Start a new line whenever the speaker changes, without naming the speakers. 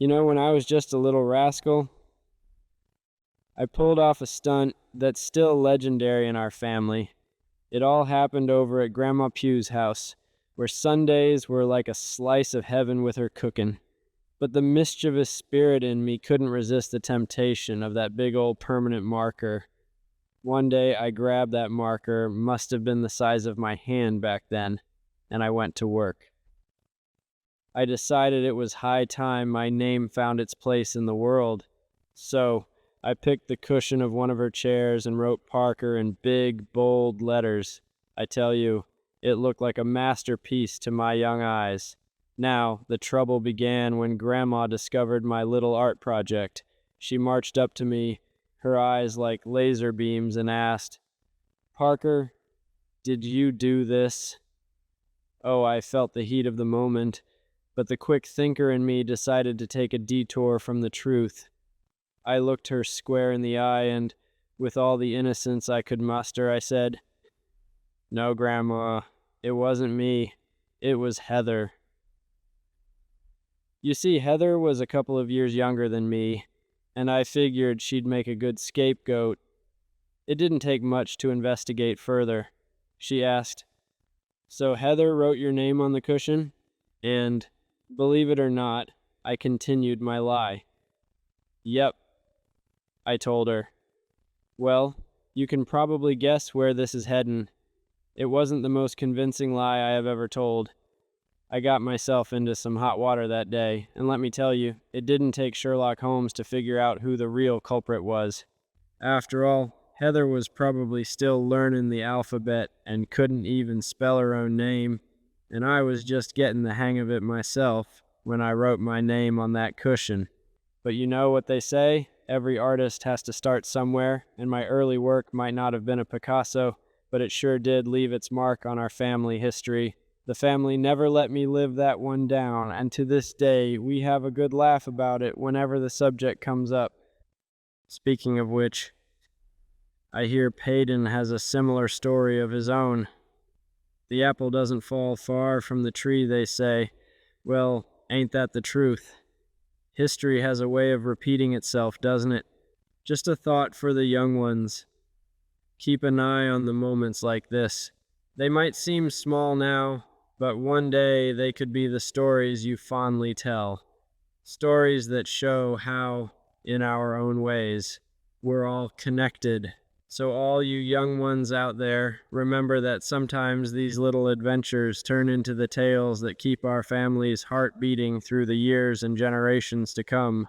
When I was just a little rascal, I pulled off a stunt that's still legendary in our family. It all happened over at Grandma Pugh's house, where Sundays were like a slice of heaven with her cooking. But the mischievous spirit in me couldn't resist the temptation of that big old permanent marker. One day I grabbed that marker, must have been the size of my hand back then, and I went to work. I decided it was high time my name found its place in the world. So I picked the cushion of one of her chairs and wrote Parker in big, bold letters. I tell you, it looked like a masterpiece to my young eyes. Now, the trouble began when Grandma discovered my little art project. She marched up to me, her eyes like laser beams, and asked, "Parker, did you do this?" Oh, I felt the heat of the moment, but the quick thinker in me decided to take a detour from the truth. I looked her square in the eye and, with all the innocence I could muster, I said, "No, Grandma, it wasn't me. It was Heather." You see, Heather was a couple of years younger than me, and I figured she'd make a good scapegoat. It didn't take much to investigate further. She asked, "So Heather wrote your name on the cushion?" And, believe it or not, I continued my lie. "Yep," I told her. Well, you can probably guess where this is heading. It wasn't the most convincing lie I have ever told. I got myself into some hot water that day, and let me tell you, it didn't take Sherlock Holmes to figure out who the real culprit was. After all, Heather was probably still learning the alphabet and couldn't even spell her own name, and I was just getting the hang of it myself when I wrote my name on that cushion. But you know what they say? Every artist has to start somewhere, and my early work might not have been a Picasso, but it sure did leave its mark on our family history. The family never let me live that one down, and to this day, we have a good laugh about it whenever the subject comes up. Speaking of which, I hear Payton has a similar story of his own. The apple doesn't fall far from the tree, they say. Well, ain't that the truth? History has a way of repeating itself, doesn't it? Just a thought for the young ones. Keep an eye on the moments like this. They might seem small now, but one day they could be the stories you fondly tell. Stories that show how, in our own ways, we're all connected. So all you young ones out there, remember that sometimes these little adventures turn into the tales that keep our family's heart beating through the years and generations to come.